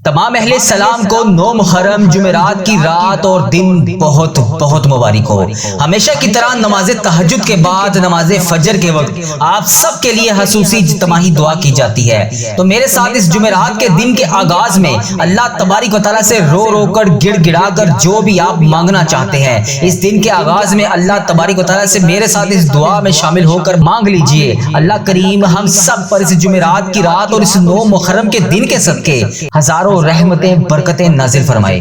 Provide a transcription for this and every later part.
تمام اہل سلام کو 9 محرم جمعرات کی رات اور دن بہت بہت مبارک ہو۔ ہمیشہ کی طرح نماز تہجد کے بعد نماز فجر کے وقت آپ سب کے لیے خصوصی اجتماعی دعا کی جاتی ہے، تو میرے ساتھ اس جمعرات کے دن کے آغاز میں اللہ تبارک و تعالیٰ سے رو رو کر گڑ گڑا کر جو بھی آپ مانگنا چاہتے ہیں، اس دن کے آغاز میں اللہ تبارک و تعالیٰ سے میرے ساتھ اس دعا میں شامل ہو کر مانگ لیجئے۔ اللہ کریم ہم سب پر اس جمعرات کی رات اور اس 9 محرم کے دن کے صدقے ہزاروں رحمتیں برکتیں نازل فرمائے۔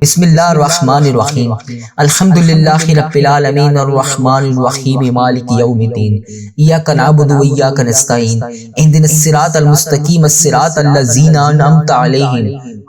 بسم اللہ الرحمن الرحیم، الحمدللہ رب العالمین الرحمن الرحیم مالک یوم الدین، ایاک نعبد و ایاک نستعین، اہدنا الصراط المستقیم الصراط الذین انعمت علیہم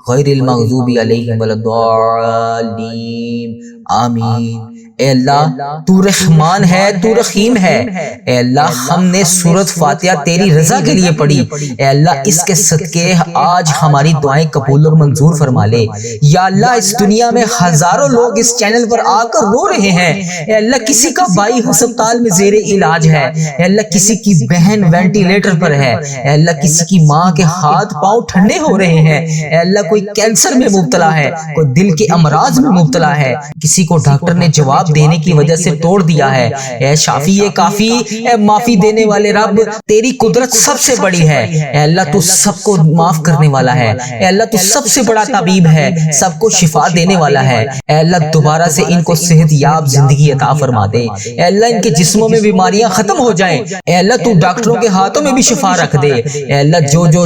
غیر المغضوب علیہم ولا الضالین، آمین۔ اے اللہ تو رحمان ہے، تو رحیم ہے۔ اے اللہ ہم نے سورۃ فاتحہ تیری رضا کے لیے پڑھی، اے اللہ اس کے صدقے آج ہماری دعائیں قبول اور منظور فرما لے۔ یا اللہ اس دنیا میں ہزاروں لوگ اس چینل پر آ کر رو رہے ہیں، اے اللہ کسی کا بھائی ہسپتال میں زیر علاج ہے، اے اللہ کسی کی بہن وینٹیلیٹر پر ہے، اے اللہ کسی کی ماں کے ہاتھ پاؤں ٹھنڈے ہو رہے ہیں، اے اللہ کوئی کینسر میں مبتلا ہے، کوئی دل کے امراض میں مبتلا ہے، کسی کو ڈاکٹر نے جواب دینے کی وجہ سے توڑ دیا ہے۔ اے شافی اے کافی اے معافی دینے والے رب، تیری قدرت سب سے بڑی ہے، اے اللہ تو سب کو معاف کرنے والا ہے، اے اللہ تو سب سے بڑا طبیب ہے، سب کو شفا دینے والا ہے۔ اے اللہ دوبارہ سے ان کو صحت یاب زندگی عطا فرما دے، اے اللہ ان کے جسموں میں بیماریاں ختم ہو جائیں، اے اللہ تو ڈاکٹروں کے ہاتھوں میں بھی شفا رکھ دے، اے اللہ جو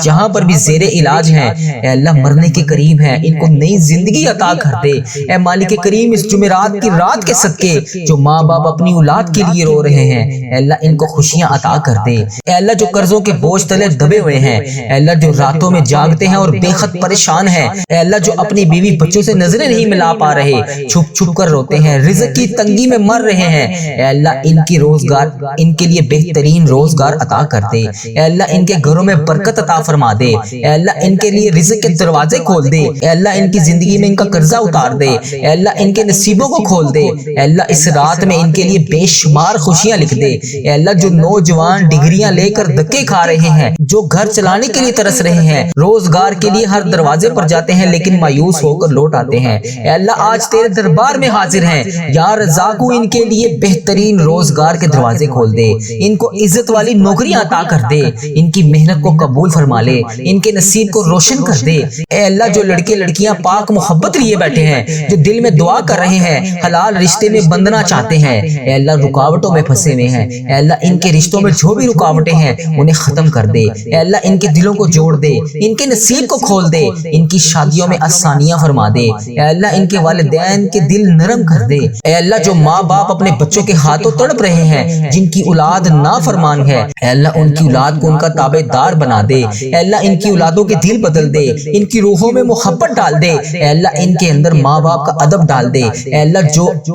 جہاں پر بھی زیر علاج ہیں، اے اللہ مرنے کے قریب ہیں، ان کو نئی زندگی عطا کر دے۔ اے مالک کریم اس جمعرات کی رات کے صدقے جو ماں باپ اپنی اولاد کے لیے رو رہے ہیں، اے اللہ ان کو خوشیاں عطا کر دے۔ اے اللہ جو قرضوں کے بوجھ تلے دبے ہوئے ہیں، اے اللہ جو راتوں میں جاگتے ہیں اور بے حد پریشان ہیں، اے اللہ جو اپنی بیوی بچوں سے نظریں نہیں ملا پا رہے، چھپ چھپ کر روتے ہیں، رزق کی تنگی میں مر رہے ہیں، اے اللہ ان کی روزگار ان کے لیے بہترین روزگار عطا کر دے، اے اللہ ان کے گھروں میں برکت عطا فرما دے، اے اللہ ان کے لیے رزق کے دروازے کھول دے، اے اللہ ان کی زندگی میں ان کا قرضہ اتار دے، اے اللہ ان کے نصیبوں کو کھول دے، اے اللہ اس رات میں ان کے لیے بے شمار خوشیاں لکھ دے۔ اے اللہ جو نوجوان ڈگریاں لے کر دھکے کھا رہے ہیں، جو گھر چلانے کے لیے ترس رہے ہیں، روزگار کے لیے ہر دروازے پر جاتے ہیں لیکن مایوس ہو کر لوٹ آتے ہیں، اے اللہ آج تیرے دربار میں حاضر ہیں، یا رزاقو ان کے لیے بہترین روزگار کے دروازے کھول دے، ان کو عزت والی نوکریاں عطا کر دے، ان کی محنت کو قبول فرما لے، ان کے نصیب کو روشن کر دے۔ اے اللہ جو لڑکے لڑکیاں پاک محبت لیے بیٹھے ہیں، جو دل میں دعا کر رہے ہیں، حلال رشتے میں بندنا چاہتے ہیں، اے اللہ رکاوٹوں میں پھنسے ہوئے ہیں، اے اللہ ان کے رشتوں میں جو بھی رکاوٹیں ہیں انہیں ختم کر دے، اے اللہ ان کے دلوں کو جوڑ دے، ان کے نصیب کو کھول دے، ان کی شادیوں میں آسانیاں فرما دے، اے اللہ ان کے والدین کے دل نرم کر دے، اے اللہ جو ماں باپ اپنے بچوں کے ہاتھوں تڑپ رہے ہیں، جن کی اولاد نافرمان ہے، اے اللہ ان کی اولاد کو ان کا تابع دار بنا دے، اے اللہ ان کی اولادوں کے دل بدل دے، ان کی روحوں میں محبت ڈال دے، اے اللہ ان کے اندر ماں باپ کا ادب ڈال دے، اے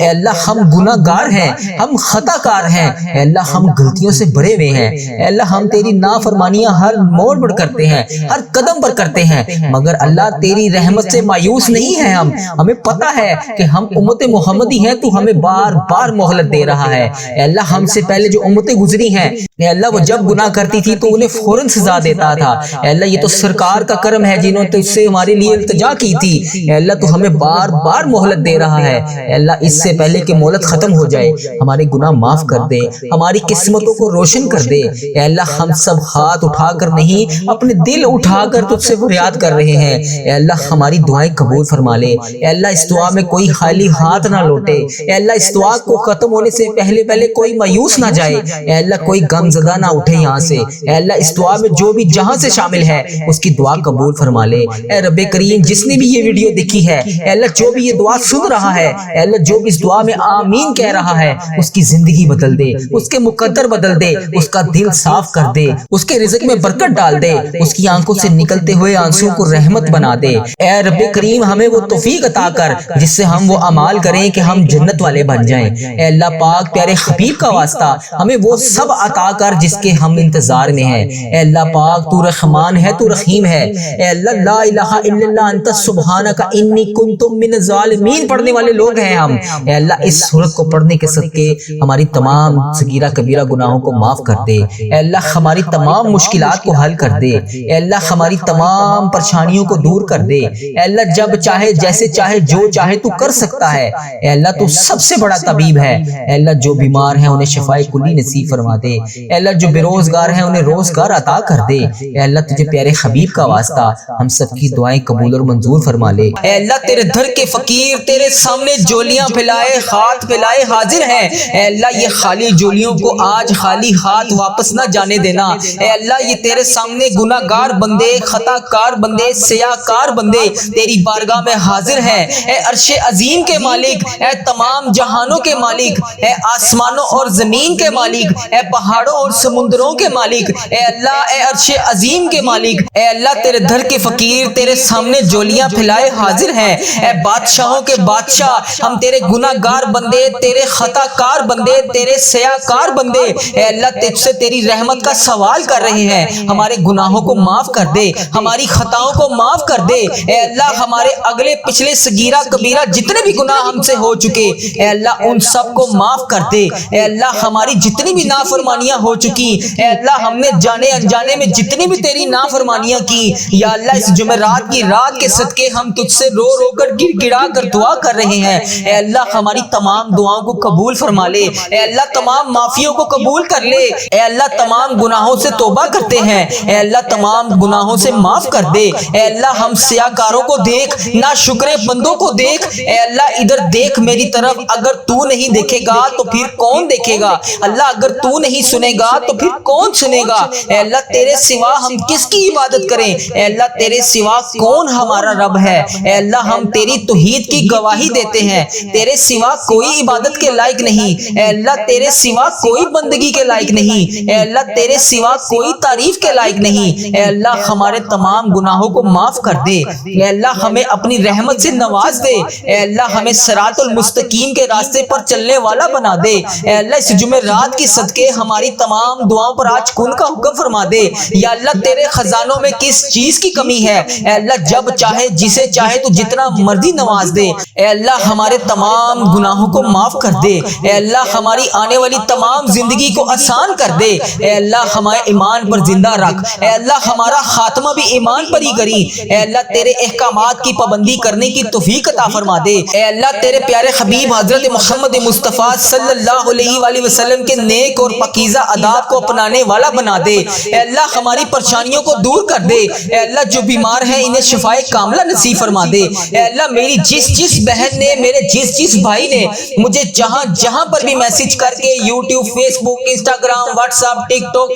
اللہ ہم گناہ گار ہیں، ہم خطا کار ہیں، اے اللہ ہم غلطیوں سے بھرے ہوئے ہیں، اے اللہ ہم تیری نافرمانیاں ہر موڑ پر کرتے ہیں، ہر قدم پر کرتے ہیں، مگر اللہ تیری رحمت سے مایوس نہیں ہیں، ہمیں پتہ ہے کہ ہم امت محمدی ہیں، تو ہمیں بار بار مہلت دے رہا ہے، اے اللہ ہم سے پہلے جو امتیں گزری ہیں، اے اللہ وہ جب گناہ کرتی تھی تو انہیں فوراً سزا دیتا تھا، اے اللہ یہ تو سرکار کا کرم ہے جنہوں نے تجھ سے ہمارے لیے التجا کی تھی، اے اللہ تو ہمیں بار بار مہلت دے رہا ہے، اے اللہ اس سے پہلے کہ مہلت ختم ہو جائے ہمارے گناہ معاف کر دے، ہماری قسمتوں کو روشن کر دے، اے اللہ ہم سب ہاتھ اٹھا کر نہیں اپنے دل اٹھا کر تجھ سے فریاد کر رہے ہیں، اے اللہ ہماری دعائیں قبول فرما لے، اے اللہ اس دعا میں کوئی خالی ہاتھ نہ لوٹے، اے اللہ اس دعا کو ختم ہونے سے پہلے کوئی مایوس نہ جائے، اے اللہ کوئی غم زدہ نہ اٹھے یہاں سے، اے اللہ اس دعا میں جو بھی جہاں سے شامل ہے اس کی دعا قبول فرما لے، اے رب کریم جس نے بھی یہ ویڈیو دیکھی ہے، اے اللہ جو بھی یہ دعا سن رہا ہے، اے اللہ جو بھی اس دعا میں آمین کہہ رہا ہے اس کی زندگی بدل دے، اس کے مقدر بدل دے، اس کا دل صاف کر دے، اس کے رزق میں برکت ڈال دے، اس کی آنکھوں سے نکلتے ہوئے آنسو کو رحمت بنا دے، اے رب کریم ہمیں وہ توفیق عطا کر جس سے ہم وہ اعمال کریں کہ ہم جنت والے بن جائیں، اے اللہ پاک پیارے حبیب کا واسطہ ہمیں وہ سب عطا کر جس کے ہم انتظار میں ہیں۔ اے اللہ پاک تو رحمان ہے، تو رحیم ہے۔ اے اللہ لا الہ الا اللہ انت سبحانک انی کنت من الظالمین پڑھنے والے لوگ ہیں ہم۔ اے اللہ اس سورت کو پڑھنے کے صدقے ہماری تمام صغیرہ کبیرہ گناہوں کو معاف کر دے۔ اے اللہ ہماری تمام مشکلات کو حل کر دے۔ اے اللہ ہماری تمام پریشانیوں کو دور کر دے۔ اے اللہ جب چاہے جیسے چاہے جو چاہے تو کر سکتا ہے۔ اے اللہ تو سب سے بڑا طبیب ہے۔ اے اللہ جو بیمار ہیں انہیں شفائے کلی نصیب فرما دے۔ اے اللہ جو بے روزگار ہیں انہیں روزگار عطا کر دے۔ اے اللہ تجھے پیارے حبیب کا واسطہ ہم سب کی دعائیں قبول اور منظور فرما لے۔ اے اللہ تیرے در کے فقیر تیرے سامنے جولیاں پھیلائے ہاتھ پھیلائے حاضر ہیں۔ اے اللہ یہ خالی جولیوں کو آج خالی ہاتھ واپس نہ جانے دینا۔ اے اللہ یہ تیرے سامنے گناہ گار بندے، خطا کار بندے، سیاہ کار بندے تیری بارگاہ میں حاضر ہیں۔ اے عرش عظیم کے مالک، اے تمام جہانوں کے مالک، اے آسمانوں اور زمین کے مالک، اے پہاڑوں اور سمندروں کے مالک، اے اللہ اے عرش عظیم کے مالک، اے اللہ تیرے در کے فقیر تیرے سامنے جولیاں پھیلائے حاضر ہیں۔ اے بادشاہوں کے بادشاہ ہم تیرے گناہ گار بندے، تیرے خطا کار بندے، تیرے سیاہ کار بندے اے اللہ تجھ سے تیری رحمت کا سوال کر رہے ہیں۔ ہمارے گناہوں کو معاف کر دے، ہماری خطاؤں کو معاف کر دے۔ اے اللہ ہمارے اگلے پچھلے صغیرہ کبیرہ جتنے بھی گناہ ہم سے ہو چکے اے اللہ ان سب کو معاف کر دے۔ اے اللہ ہماری جتنی بھی نافرمانیاں ہو چکی اے اللہ ہم نے جانے انجانے میں جتنی بھی تیری نافرمانیاں کی یا اللہ اس جمعرات کی رات کے صدقے ہم تجھ سے رو رو کر گر گڑا کر دعا کر رہے ہیں۔ اے اللہ ہماری تمام دعاؤں کو قبول فرما لے۔ اے اللہ تمام معافیوں کو قبول کر لے۔ اے اللہ تمام گناہوں سے توبہ کرتے ہیں، اے اللہ تمام گناہوں سے معاف کر دے۔ اے اللہ ہم سیاکاروں کو دیکھ، ناشکرے بندوں کو دیکھ، اے اللہ ادھر دیکھ میری طرف، اگر تو نہیں دیکھے گا تو پھر کون دیکھے گا؟ اللہ اگر تو نہیں سنے گا تو پھر کون سنے گا؟ اے اللہ تیرے سوا ہم کس کی عبادت کریں؟ اے اللہ تیرے سوا کون ہمارا رب ہے؟ اے اللہ ہم تیری توحید کی گواہی دیتے ہیں، تیرے سوا کوئی عبادت کے لائق نہیں۔ اے اللہ تیرے سوا کوئی بندگی کے لائق نہیں۔ اے اللہ تیرے سوا کوئی تعریف کے لائق نہیں۔ اے اللہ ہمارے تمام گناہوں کو معاف کر دے۔ اے اللہ ہمیں اپنی رحمت سے نواز دے۔ اے اللہ ہمیں صراط المستقیم کے راستے پر چلنے والا بنا دے۔ اے اللہ اس جمعرات کی صدقے ہماری تمام دعاؤں پر آج کن کا حکم فرما دے۔ یا اللہ تیرے خزانوں میں کس چیز کی کمی ہے؟ اے اللہ جب چاہے جسے چاہے تو جتنا مرضی نواز دے۔ اے اللہ ہمارے تمام گناہوں کو معاف کر دے۔ اے اللہ ہماری آنے والی تمام زندگی کو آسان کر دے۔ اے اللہ ہمارے ایمان پر زندہ رکھ۔ اے اللہ ہمارا خاتمہ بھی ایمان پر ہی کری۔ اے اللہ تیرے احکامات کی پابندی کرنے کی توفیق عطا فرما دے۔ اے اللہ تیرے پیارے حبیب حضرت محمد مصطفیٰ صلی اللہ علیہ وآلہ وسلم کے نیک اور پاکیزہ آداب کو اپنانے والا بنا دے۔ اے اللہ ہماری پریشانیوں کو دور کر دے۔ اے اللہ جو بیمار ہیں انہیں شفائے کاملہ نصیب فرما دے۔ اے اللہ میری جس بہن نے، میرے جس بھائی نے مجھے جہاں پر بھی میسج کر کے یوٹیوب، فیس بک، انسٹاگرام، واٹس ایپ، ٹک ٹاک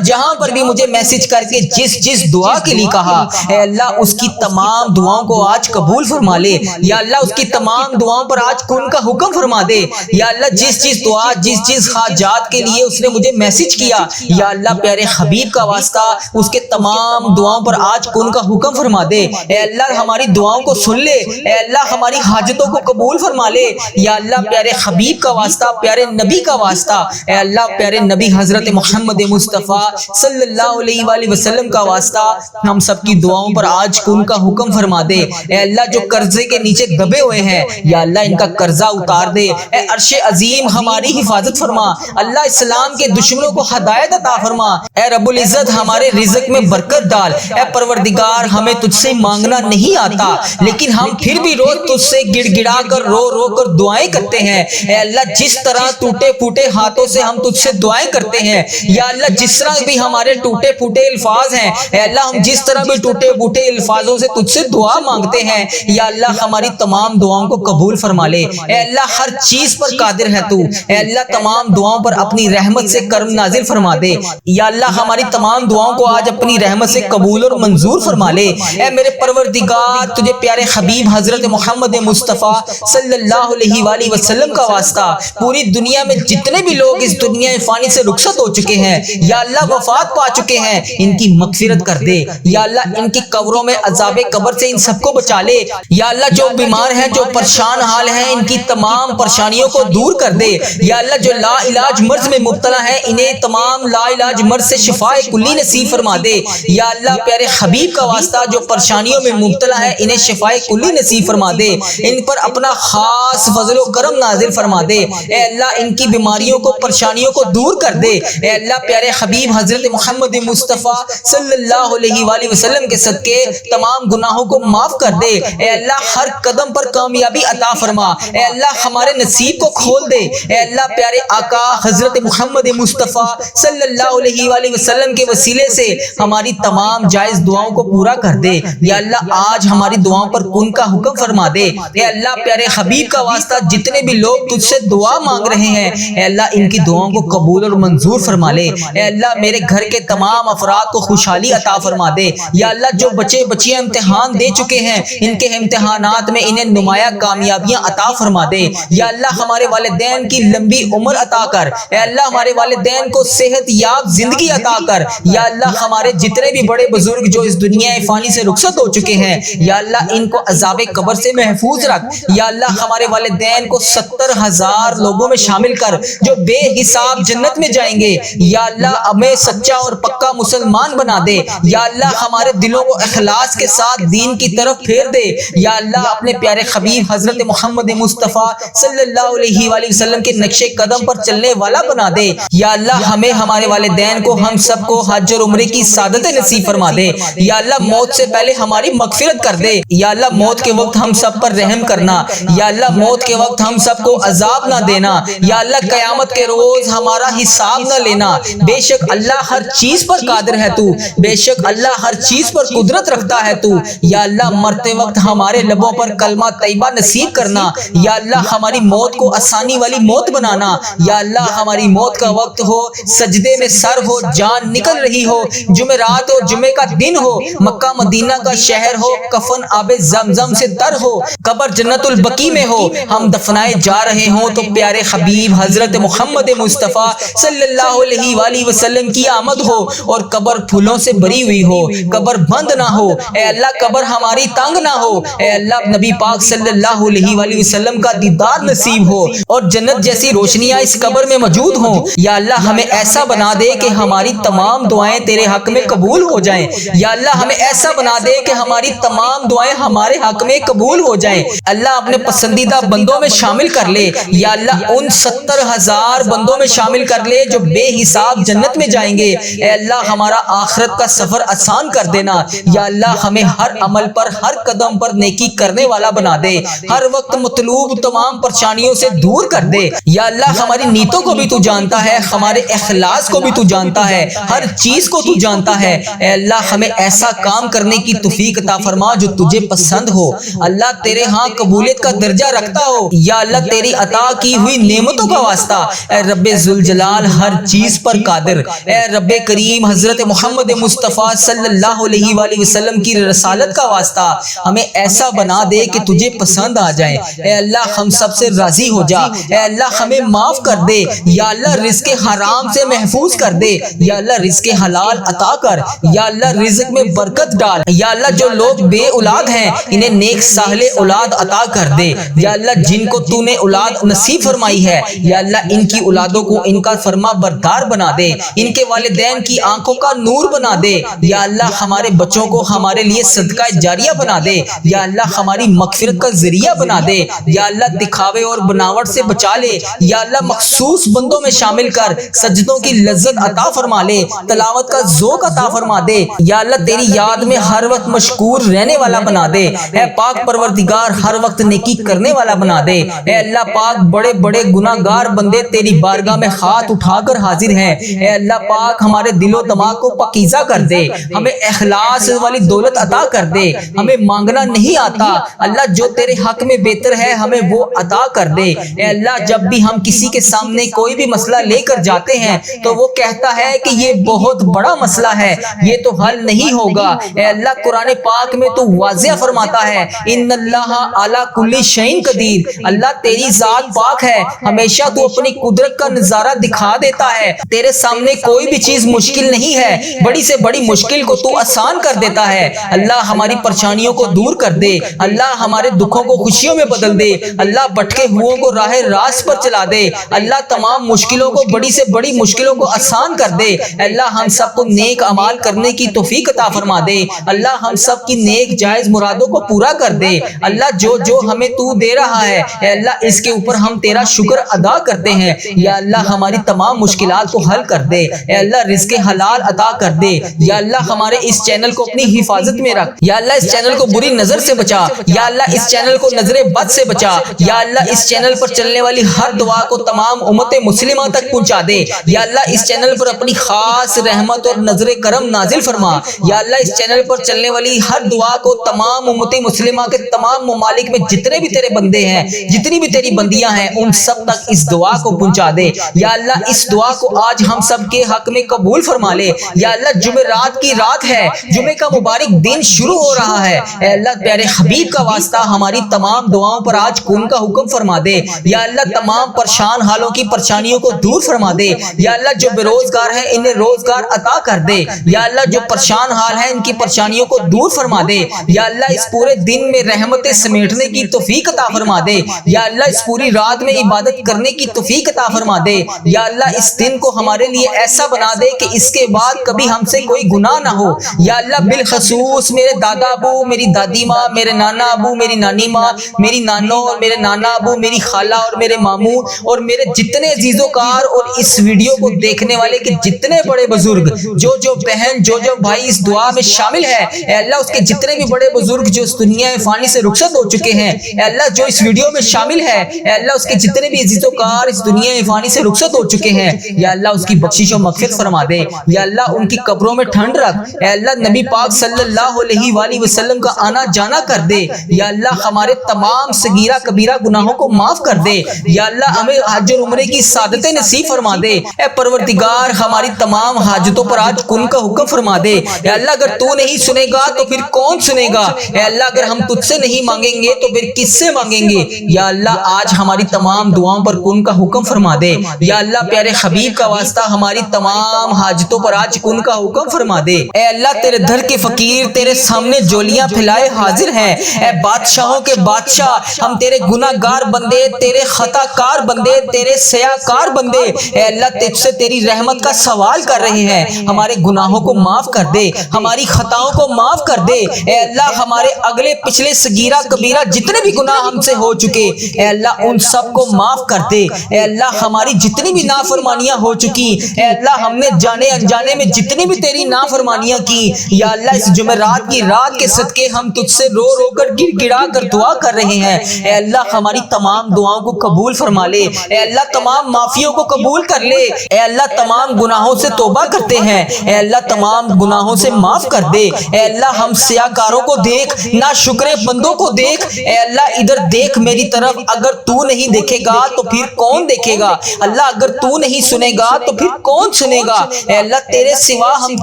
جہاں پر بھی مجھے میسج کر کے جس دعا کے لیے کہا اے اللہ اس کی تمام دعاؤں کو آج قبول فرما لے۔ یا اللہ اس کی تمام دعاؤں پر آج کن کا حکم فرما دے۔ یا اللہ جس دعا جس حاجات کے لیے اس نے مجھے میسج کیا یا اللہ پیارے حبیب کا واسطہ اس کے تمام دعاؤں پر آج کن کا حکم فرما دے۔ اے اللہ ہماری دعاؤں کو سن لے۔ اے اللہ ہماری حاجتوں کو قبول فرما لے۔ یا اللہ پیارے حبیب کا واسطہ، پیارے نبی کا واسطہ، اے اللہ پیارے نبی حضرت محمد مصطفیٰ صلی اللہ علیہ وآلہ وسلم کا واسطہ ہم سب کی دعاؤں پر آج کن کا حکم فرما دے۔ اے اللہ جو قرضے کے نیچے دبے ہوئے ہیں یا اللہ ان کا قرضہ اتار دے۔ اے عرش عظیم ہماری حفاظت فرما۔ اللہ اسلام کے دشمنوں کو ہدایت عطا فرما۔ اے رب العزت ہمارے رزق میں برکت ڈال۔ اے پروردگار ہمیں تجھ سے مانگنا نہیں آتا لیکن ہم پھر بھی روز تجھ سے گڑ گڑا کر رو کر دعائیں کرتے ہیں۔ اے اللہ جس طرح ٹوٹے پھوٹے ہاتھوں سے ہم تجھ سے دعائیں کرتے ہیں یا اللہ جس طرح بھی ہمارے ٹوٹے پھوٹے الفاظ ہیں اے اللہ ہم جس طرح بھی ٹوٹے پھوٹے الفاظوں سے تجھ سے دعا مانگتے ہیں یا اللہ ہماری تمام دعاؤں کو قبول فرما لے۔ اے اللہ ہر چیز پر قادر ہے تو۔ اے اللہ تمام دعاؤں پر اپنی رحمت سے کرم نازل فرما دے۔ یا اللہ ہماری تمام دعاؤں کو آج اپنی رحمت سے قبول اور منظور فرما لے۔ اے میرے پروردگار تجھے پیارے حبیب حضرت محمد مصطفیٰ صلی اللہ علیہ وآلہ وسلم کا واسطہ پوری دنیا میں جتنے بھی لوگ اس دنیا فانی سے رخصت ہو چکے ہیں یا اللہ وفات پا چکے ہیں ان کی مغفرت کر دے۔ یا اللہ ان کی قبروں میں عذاب قبر سے ان سب کو بچا لے۔ یا اللہ جو بیمار ہیں، جو پریشان حال ہیں، ان کی تمام پریشانیوں کو دور کر دے۔ یا اللہ جو لا علاج مرض میں مبتلا ہیں انہیں تمام لا علاج مرض سے شفائے کلی نصیب فرما دے۔ یا اللہ پیارے حبیب کا واسطہ جو پریشانیوں میں مبتلا ہے انہیں شفائے کلی نصیب فرما دے، ان پر اپنا خاص فضل و کرم نازل فرما دے۔ اے اللہ ان کی بیماریوں کو پریشانیوں کو دور کر دے۔ اے اللہ پیارے حبیب حضرت محمد مصطفیٰ صلی اللہ علیہ وآلہ وسلم کے صدقے تمام گناہوں کو معاف کر دے۔ اے اللہ ہر قدم پر کامیابی عطا فرما۔ اے اللہ ہمارے نصیب کو کھول دے۔ اے اللہ پیارے آقا حضرت محمد مصطفیٰ صلی اللہ علیہ وآلہ وسلم کے وسیلے سے ہماری تمام جائز دعاؤں کو پورا کر دے۔ یا اللہ آج ہماری دعاؤں پر کن کا حکم فرما دے۔ اے اللہ پیارے حبیب کا واسطہ جتنے بھی لوگ تجھ سے دعا مانگ رہے ہیں اے اللہ ان کی دعاؤں کو قبول اور منظور فرما لے۔ اے اللہ میرے گھر کے تمام افراد کو خوشحالی عطا فرما دے۔ یا اللہ جو بچے بچیاں امتحان دے چکے ہیں ان کے امتحانات میں انہیں نمایاں کامیابیاں عطا فرما دے۔ یا اللہ ہمارے والدین کی لمبی عمر عطا کر۔ اے اللہ ہمارے والدین کو صحت یاب زندگی عطا کر۔ یا اللہ ہمارے جتنے بھی بڑے بزرگ جو اس دنیا فانی سے رخصت ہو چکے ہیں یا اللہ ان کو عذاب قبر سے محفوظ رکھ۔ یا اللہ ہمارے والدین کو 70,000 لوگوں میں شامل کر جو بے حساب جنت میں جائیں گے۔ یا اللہ ہمیں سچا اور پکا مسلمان بنا دے۔ یا اللہ ہمارے دلوں کو اخلاص کے ساتھ دین کی طرف پھیر دے۔ یا اللہ اپنے پیارے حبیب حضرت محمد مصطفیٰ صلی اللہ علیہ وآلہ وسلم کے نقش قدم پر چلنے والا بنا دے۔ یا اللہ ہمیں ہمارے والدین کو ہم سب کو حج اور عمرے کی سعادت نصیب فرما دے۔ یا اللہ موت سے پہلے ہماری مغفرت کر دے۔ یا اللہ موت کے وقت ہم سب پر رحم کرنا۔ یا اللہ موت کے وقت ہم سب کو عذاب نہ دینا۔ یا اللہ قیامت کے روز ہمارا حساب نہ لینا۔ بے شک اللہ ہر چیز پر قادر ہے تو، بے شک اللہ ہر چیز پر قدرت رکھتا ہے تو۔ یا اللہ مرتے وقت ہمارے لبوں پر کلمہ طیبہ نصیب کرنا۔ یا اللہ ہماری موت کو آسانی والی موت بنانا۔ یا اللہ ہماری موت کا وقت ہو، سجدے میں سر ہو، جان نکل رہی ہو، جمعرات ہو، جمعے کا دن ہو، مکہ مدینہ کا شہر ہو، کفن آب زمزم سے تر ہو، قبر جنت البقیع میں ہو، ہم دفنائے جا رہے ہوں تو پیارے حبیب حضرت محمد مصطفیٰ صلی اللہ علیہ وآلہ وسلم کی آمد ہو اور قبر پھولوں سے بری ہوئی ہو، قبر بند نہ ہو۔ اے اللہ قبر ہماری تنگ نہ ہو۔ اے اللہ نبی پاک صلی اللہ علیہ وآلہ وسلم کا دیدار نصیب ہو اور جنت جیسی روشنیاں اس قبر میں موجود ہوں۔ یا اللہ ہمیں ایسا بنا دے کہ ہماری تمام دعائیں تیرے حق میں قبول ہو جائیں۔ یا اللہ ہمیں ایسا بنا دے کہ ہماری تمام دعائیں ہمارے حق میں قبول ہو جائیں۔ اللہ اپنے پسندیدہ بندوں میں شامل کر لے۔ یا اللہ ان 70,000 بندوں میں شامل کر لے جو بے حساب جنت میں جائیں گے۔ اے اللہ ہمارا آخرت کا سفر آسان کر دینا۔ یا اللہ ہمیں ہر عمل پر ہر قدم پر نیکی کرنے والا بنا دے، ہر وقت مطلوب تمام پریشانیوں سے دور کر دے۔ یا اللہ ہماری نیتوں کو بھی تو جانتا ہے، ہمارے اخلاص کو بھی تو جانتا ہے، ہر چیز کو تو جانتا ہے۔ اے اللہ ہمیں ایسا کام کرنے کی توفیق عطا فرما جو تجھے پسند ہو، اللہ تیرے ہاں قبولیت کا درجہ رکھتا ہو۔ یا اللہ تیری عطا کی ہوئی نعمتوں کا واسطہ اے رب ذوالجلال ہر چیز پر قادر، اے رب کریم حضرت محمد مصطفیٰ صلی اللہ علیہ وآلہ وسلم کی رسالت کا واسطہ ہمیں ایسا بنا دے کہ تجھے پسند آ جائے۔ اے اللہ ہم سب سے راضی ہو جا۔ اے اللہ ہمیں معاف کر دے۔ یا اللہ رزق حرام سے محفوظ کر دے۔ یا اللہ رزق حلال عطا کر۔ یا اللہ رزق میں برکت ڈال۔ یا اللہ جو لوگ بے اولاد ہیں انہیں نیک صالح اولاد عطا کر دے۔ یا اللہ جن کو تو نے اولاد نصیب فرمائی ہے یا اللہ ان کی اولادوں کو ان کا فرما بردار بنا دے، ان کے والدین کی آنکھوں کا نور بنا دے۔ یا اللہ ہمارے بچوں کو ہمارے لیے صدقہ جاریہ بنا دے۔ یا اللہ ہماری مغفرت کا ذریعہ بنا دے۔ یا اللہ دکھاوے اور بناوٹ سے بچا لے۔ یا اللہ مخصوص بندوں میں شامل کر سجدوں کی لذت عطا فرما لے، تلاوت کا ذوق عطا فرما دے۔ یا اللہ تیری یاد میں ہر وقت مشکور رہنے والا بنا دے۔ اے پاک پروردگار ہر وقت نیکی کرنے والا بنا دے۔ اے اللہ پاک بڑے بڑے گناہ گار بندے تیری بارگاہ میں ہاتھ اٹھا کر حاضر ہیں۔ اے اللہ پاک ہمارے دل و دماغ کو پاکیزہ کر دے، ہمیں اخلاص والی دولت عطا کر دے۔ ہمیں مانگنا نہیں آتا اللہ، جو تیرے حق میں بہتر ہے ہمیں وہ عطا کر دے۔ اے اللہ جب بھی ہم کسی کے سامنے کوئی بھی مسئلہ لے کر جاتے ہیں تو وہ کہتا ہے کہ یہ بہت بڑا مسئلہ ہے، یہ تو حل نہیں ہوگا۔ اے اللہ قرآن پاک میں تو واضح فرماتا ہے ان اللہ علی کل شیء قدیر، اللہ تیری ذات پاک ہے، ہمیشہ تو اپنی قدرت کا نظارہ دکھا دیتا ہے۔ تیرے سامنے کوئی بھی چیز مشکل نہیں ہے، بڑی سے بڑی مشکل کو تو آسان کر دیتا ہے۔ اللہ ہماری پریشانیوں کو دور کر دے، اللہ ہمارے دکھوں کو خوشیوں میں بدل دے، اللہ بھٹکے ہوئوں کو راہ راست پر چلا دے، اللہ تمام مشکلوں کو بڑی سے بڑی مشکلوں کو آسان کر دے۔ اے اللہ ہم سب کو نیک اعمال کرنے کی توفیق عطا فرما دے۔ اللہ ہم سب کی نیک جائز مرادوں کو پورا کر دے۔ اللہ جو جو ہمیں تو دے رہا ہے اے اللہ اس کے اوپر ہم تیرا شکر ادا کرتے ہیں۔ یا اللہ ہماری تمام مشکلات کو حل کر دے۔ اے اللہ رزق حلال عطا کر دے۔ یا اللہ ہمارے اس چینل کو اپنی حفاظت میں رکھ۔ یا اللہ اس چینل کو بری نظر سے بچا۔ یا اللہ اس چینل کو نظر بد سے بچا۔ یا اللہ اس چینل پر چلنے والی ہر دعا کو تمام امت مسلمہ تک پہنچا دے۔ یا اللہ اس چینل پر اپنی خاص رحمت اور نظر کرم نازل فرما۔ یا اللہ اس چینل پر چلنے والی ہر دعا کو تمام امت مسلمہ کے تمام ممالک میں جتنے بھی تیرے بندے ہیں، جتنی بھی تیری بندیاں ہیں، ان سب تک اس دعا کو پہنچا دے۔ یا اللہ اس دعا کو آج ہم سب کے حق میں قبول فرما لے۔ یا اللہ جمعرات کی رات ہے، جمعے کا مبارک دن شروع ہو رہا ہے۔ اے اللہ پیارے حبیب کا واسطہ ہماری تمام دعاؤں پر آج کن کا حکم فرما دے۔ یا اللہ تمام پریشان حالوں کی پریشانیوں کو دور فرما دے۔ یا اللہ جو بے روزگار ہیں انہیں روزگار عطا کر دے۔ یا اللہ جو پریشان حال ہیں ان کی پریشانیوں کو دور فرما دے۔ یا اللہ اس پورے دن میں رحمتیں سمیٹنے کی توفیق عطا فرما دے۔ یا اللہ اس پوری رات میں عبادت کرنے کی توفیق عطا فرما دے۔ یا اللہ اس دن کو ہمارے لیے ایسا بنا دے کہ اس کے بعد کبھی ہم سے کوئی گناہ نہ ہو۔ یا اللہ بالخصوص میرے دادا ابو، میری دادی ماں، میرے نانا ابو، میری نانی ماں، میری نانو اور میرے نانا ابو، میری خالہ اور میرے ماموں اور میرے جتنے عزیز و کار اور اس ویڈیو کو دیکھنے والے کے جتنے بڑے بزرگ، جو بہن، جو بھائی اس دعا میں شامل ہے، اے اللہ اس کے جتنے بھی بڑے بزرگ جو اس دنیا فانی سے رخصت ہو چکے ہیں، اے اللہ جو اس ویڈیو میں شامل ہے، اے اللہ اس کے جتنے بھی عزیز و کار اس دنیا فانی سے رخصت ہو چکے ہیں، یا اللہ اس کی بخشش و مغفرت فرما دے۔ یا اللہ ان کی قبروں میں ٹھنڈ رکھ۔ اے اللہ نبی پاک صلی اللہ علیہ وآلہ وسلم کا آنا جانا کر دے۔ یا اللہ ہمارے تمام صغیرہ کبیرہ گناہوں کو معاف کر دے۔ یا اللہ ہمیں حج اور عمرے کی سعادتیں نصیب فرما دے۔ اے پروردگار ہماری تمام حاجتوں پر آج کن کا حکم فرما دے۔ اے اللہ اگر تو نہیں سنے گا تو پھر کون سنے گا؟ اے اللہ اگر ہم تجھ سے نہیں مانگیں گے تو پھر کس سے مانگیں گے؟ یا اللہ آج ہماری تمام دعاؤں پر کن کا حکم فرما دے۔ یا اللہ پیارے حبیب کا واسطہ ہماری تمام حاجتوں پر آج کن کا حکم فرما دے۔ اے اللہ تیرے در کے فقیر تیرے سامنے جولیاں پھیلائے حاضر ہیں۔ اے بادشاہوں کے بادشاہ ہم تیرے گناہ گار بندے، تیرے خطا کار بندے، تیرے سیاہ کار بندے اے اللہ تجھ سے تیری رحمت کا سوال کر رہے ہیں۔ ہمارے گناہوں کو معاف کر دے، ہماری خطاؤں کو معاف کر دے۔ اے اللہ ہمارے اگلے پچھلے صغیرہ کبیرہ جتنے بھی گناہ ہم سے ہو چکے اے اللہ ان سب کو معاف کر دے۔ اے اللہ ہماری جتنی بھی نافرمانیاں ہو چکی اے اللہ ہم نے جانے انجانے میں جتنی بھی تیری نافرمانیاں کی یا اللہ اس جمعرات کی رات کے صدقے ہم تجھ سے رو رو کر گر گڑا کر دعا کر رہے ہیں۔ اے اللہ ہماری تمام دعاؤں کو قبول فرما لے۔ اے اللہ تمام معافیوں کو قبول کر لے۔ اے اللہ تمام گناہوں سے توبہ کرتے ہیں، اے اللہ تمام گناہوں سے معاف کر دے۔ اے اللہ ہم سیاکاروں کو دیکھ، ناشکرے بندوں کو دیکھ، اے اللہ ادھر دیکھ میری طرف، اگر تو نہیں دیکھے گا تو پھر کون دیکھے گا؟ اللہ اگر تو نہیں سنے گا تو پھر کون سنے گا؟ اے اللہ تیرے سوا ہم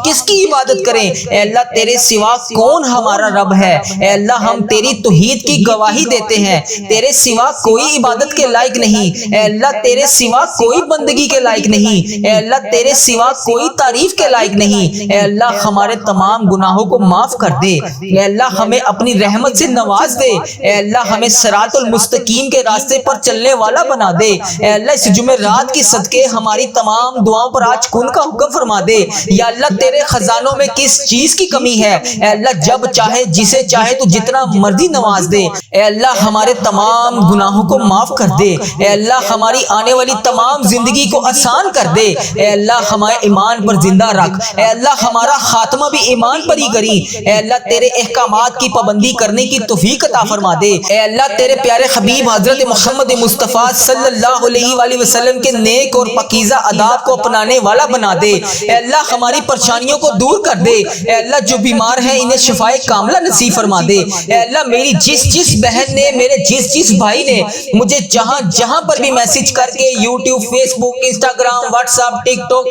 کس کی عبادت کریں؟ اے اللہ تیرے سوا کون ہمارا رب ہے؟ اے اللہ ہم تیری توحید کی گواہی دیتے ہیں، تیرے سوا کوئی عبادت کے لائق نہیں، اے اللہ تیرے سوا کوئی بندگی کے لائق نہیں، اے اللہ تیرے سوا کوئی تعریف کے لائق نہیں۔ اے اللہ ہمارے تمام گناہوں کو معاف کر دے۔ اے اللہ ہمیں اپنی رحمت سے نواز دے۔ اے اللہ ہمیں صراط المستقیم کے راستے پر چلنے والا بنا دے۔ اے اللہ اس جمعرات کی صدقے ہماری تمام دعاؤں پر آج کن کا حکم فرما دے۔ یا اللہ تیرے خزانوں میں کس چیز کی کمی ہے؟ اے اللہ جب چاہے جسے چاہے تو جتنا مرضی نواز دے۔ اے اللہ ہمارے تمام گناہوں کو معاف کر دے۔ اے اللہ ہماری آنے والی تمام زندگی کو آسان کر دے۔ اے اللہ ہمارے ایمان پر زندہ رکھ۔ اے اللہ ہمارا خاتمہ بھی ایمان پر ہی کری۔ اے اللہ تیرے احکامات کی پابندی کرنے کی توفیق عطا فرما دے۔ اے اللہ تیرے پیارے حبیب حضرت محمد مصطفیٰ صلی اللہ علیہ وآلہ وسلم کے نیک اور پاکیزہ آداب کو اپنانے والا بنا دے۔ اے اللہ ہماری پریشانیوں کو دور کر دے۔ اے اللہ جو بیمار ہیں انہیں شفائے کاملہ نصیب فرما دے۔ اے اللہ میری جس بہن نے، میرے جس بھائی نے مجھے جہاں پر بھی میسج کر کے یوٹیوب، فیس بک، انسٹاگرام، واٹس ایپ، ٹک ٹاک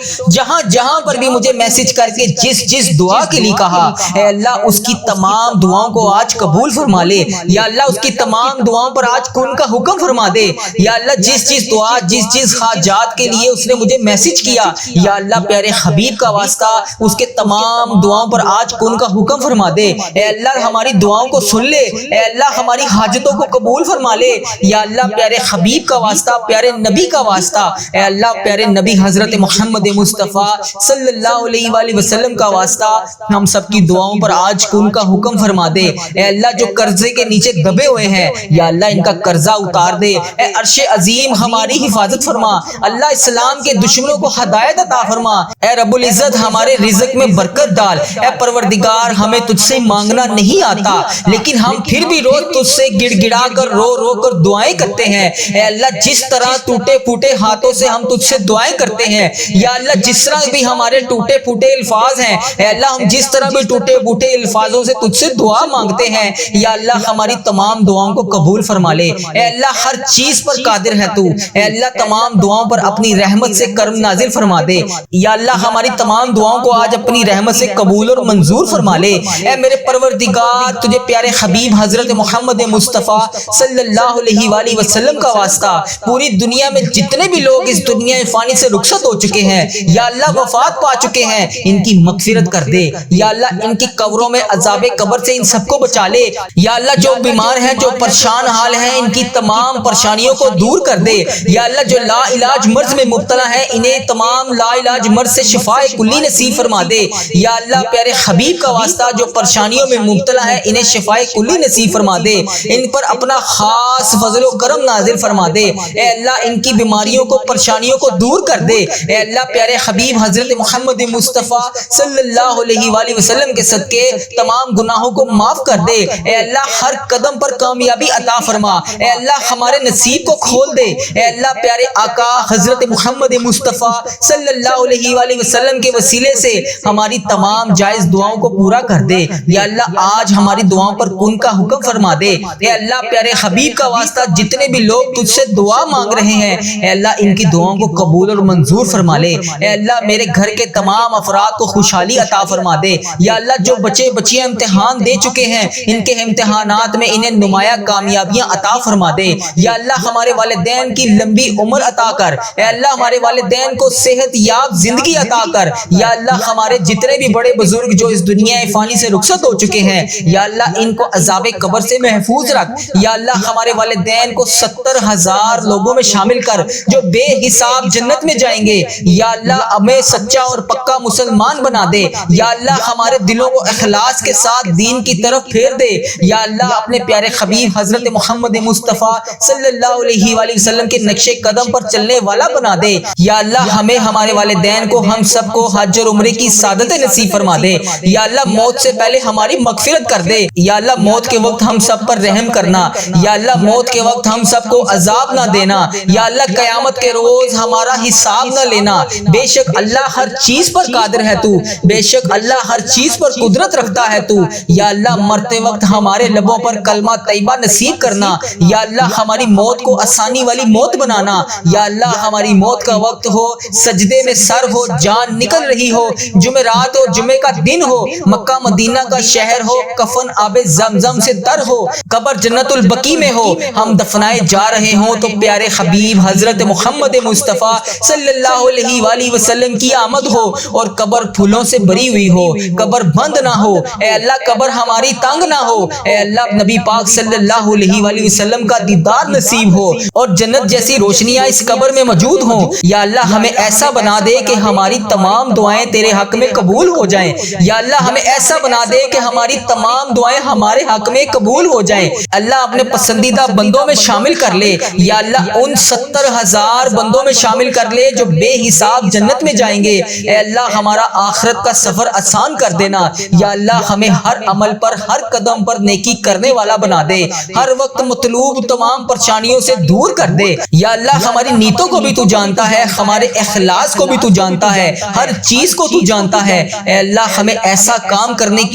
جہاں پر بھی مجھے میسج کر کے جس دعا کے لیے کہا اے اللہ اس کی تمام دعاؤں کو آج قبول فرما لے۔ یا اللہ اس کی تمام دعاؤں پر آج کن کا حکم فرما دے۔ یا اللہ جس دعا جس حاجات کے لیے اس نے مجھے میسج کیا یا اللہ پیارے حبیب کا واسطہ اس کے تمام دعاؤں پر آج کن کا حکم فرما دے۔ اے اللہ ہماری دعاؤں کو سن لے۔ اے اللہ ہماری حاجتوں کو قبول فرما لے۔ یا اللہ پیارے حبیب کا واسطہ، پیارے نبی کا واسطہ اے اللہ پیارے نبی حضرت محمد مصطفیٰ صلی اللہ علیہ وآلہ وسلم کا واسطہ ہم سب کی دعاؤں پر آج ان کا حکم فرما دے۔ اے اللہ جو قرضے کے نیچے دبے ہوئے ہیں یا اللہ ان کا قرضہ اتار دے۔ اے عرش عظیم ہماری حفاظت فرما، اللہ اسلام کے دشمنوں کو ہدایت عطا فرما۔ اے رب العزت ہمارے رزق میں برکت ڈال۔ اے پروردگار ہمیں تجھ سے مانگنا نہیں آتا لیکن ہم پھر بھی روز تجھ سے گڑ گڑا کر رو رو کر دعائیں کرتے ہیں۔ اے اللہ جس طرح ٹوٹے پھوٹے ہاتھوں سے ہم تجھ سے دعائیں کرتے ہیں یا اللہ جس طرح بھی ہمارے ٹوٹے پھوٹے الفاظ ہیں اے اللہ ہم جس طرح بھی ٹوٹے پھوٹے الفاظوں سے تجھ سے دعا مانگتے ہیں یا اللہ ہماری تمام دعاؤں کو قبول فرما لے۔ اے اللہ ہر چیز پر قادر ہے تو، اے اللہ تمام دعاؤں پر اپنی رحمت سے کرم نازل فرما دے یا اللہ ہماری تمام دعاؤں کو آج اپنی رحمت سے قبول اور منظور فرما لے۔ اے میرے پروردگار تجھے پیارے حبیب حضرت محمد مصطفیٰ صلی اللہ علیہ وآلہ وسلم کا واسطہ پوری دنیا میں جتنے بھی لوگ اس دنیا فانی سے رخصت ہو چکے ہیں یا اللہ وفات پا چکے ہیں ان کی مغفرت کر دے یا اللہ ان کی قبروں میں عذاب قبر سے ان سب کو بچا لے یا اللہ جو بیمار ہیں جو پریشان حال ہیں ان کی تمام پریشانیوں کو دور کر دے یا اللہ جو لا علاج مرض میں مبتلا ہیں انہیں تمام لا علاج مرض سے شفاء کلی نصیب فرما دے یا اللہ پیارے حبیب کا واسطہ جو پریشانیوں میں مبتلا ہے انہیں شفاء کلی نصیب فرما دے، ان پر اپنا خاص فضل و کرم نازل فرما دے۔ اے اللہ ان کی بیماریوں کو پریشانیوں کو دور کر دے۔ اے اللہ پیارے حبیب حضرت محمد مصطفیٰ صلی اللہ علیہ وآلہ وسلم کے صدقے تمام گناہوں کو معاف کر دے۔ اے اللہ ہر قدم پر کامیابی عطا فرما۔ اے اللہ ہمارے نصیب کو کھول دے۔ اے اللہ پیارے آقا حضرت محمد مصطفیٰ صلی اللہ علیہ وآلہ وسلم کے وسیلے سے ہماری تمام جائز دعاؤں کو پورا کر دے یا اللہ آج ہماری دعاؤں پر ان کا حکم فرما دے۔ اے اللہ پیارے حبیب کا واسطہ جتنے بھی لوگ تجھ سے دعا مانگ رہے ہیں اے اللہ ان کی دعاؤں کو قبول اور منظور فرما لے۔ اے اللہ میرے گھر کے تمام افراد کو خوشحالی عطا فرما دے یا اللہ جو بچے بچیاں امتحان دے چکے ہیں ان کے امتحانات میں انہیں نمایاں کامیابیاں عطا فرما دے یا اللہ ہمارے والدین کی لمبی عمر عطا کر۔ اے اللہ ہمارے والدین کو صحت یاب زندگی عطا کر یا اللہ ہمارے جتنے بھی بڑے بزرگ جو اس دنیا فانی سے رخصت ہو چکے ہیں یا اللہ ان کو عذاب قبر سے محفوظ رکھ یا اللہ ہمارے والدین کو 70,000 لوگوں میں شامل کر جو بے حساب جنت میں جائیں گے یا اللہ ہمیں سچا اور پکا مسلمان بنا دے یا اللہ ہمارے دلوں کو اخلاص کے ساتھ دین کی طرف پھیر دے یا اللہ اپنے پیارے حبیب حضرت محمد مصطفیٰ صلی اللہ علیہ وآلہ وسلم کے نقش قدم پر چلنے والا بنا دے یا اللہ ہمیں ہمارے والدین کو ہم سب کو حج اور عمرے کی سعادت نصیب فرما دے یا اللہ موت سے پہلے ہماری مغفرت کر دے یا اللہ موت کے وقت ہم سب پر رحم کرنا یا اللہ موت کے وقت ہم سب کو عذاب نہ دینا یا اللہ قیامت کے روز ہمارا حساب نہ لینا۔ بے شک اللہ ہر چیز پر قادر ہے تو، بے شک اللہ ہر چیز پر قدرت رکھتا ہے تو یا اللہ مرتے وقت ہمارے لبوں پر کلمہ طیبہ نصیب کرنا یا اللہ ہماری موت کو آسانی والی موت بنانا یا اللہ ہماری موت کا وقت ہو سجدے میں سر ہو جان نکل رہی ہو جمعرات ہو جمعے کا دن ہو مکہ مدینہ کا شہر ہو کفن آب زمزم سے تر ہو قبر جنت البقیع میں ہو ہم دفنائے جا رہے ہوں تو پیارے حبیب حضرت محمد مصطفیٰ صلی اللہ علیہ وآلہ وسلم کی آمد ہو اور قبر پھولوں سے بری ہوئی ہو قبر بند نہ ہو اے اللہ قبر ہماری تنگ نہ ہو اے اللہ نبی پاک صلی اللہ علیہ وآلہ وسلم کا دیدار نصیب ہو اور جنت جیسی روشنیاں اس قبر میں موجود ہوں یا اللہ ہمیں ایسا بنا دے کہ ہماری تمام دعائیں تیرے حق میں قبول ہو جائیں یا اللہ ہمیں ایسا بنا دے کہ ہماری تمام دعائیں ہمارے حق میں قبول ہو جائیں اللہ اپنے پسندیدہ بندوں میں شامل کر لے یا اللہ ان 70,000 بندوں میں شامل کر لے جو بے حساب جنت میں جائیں گے اے اللہ ہمارا آخرت کا سفر آسان کر دینا یا اللہ ہمیں ہر عمل پر ہر قدم پر نیکی کرنے والا بنا دے ہر وقت مطلوب تمام پریشانیوں سے دور کر دے یا اللہ ہماری نیتوں کو بھی تو جانتا ہے ہمارے اخلاص کو بھی تو جانتا ہے ہر چیز کو تو جانتا ہے اے اللہ ہمیں ایسا کام کرنے کی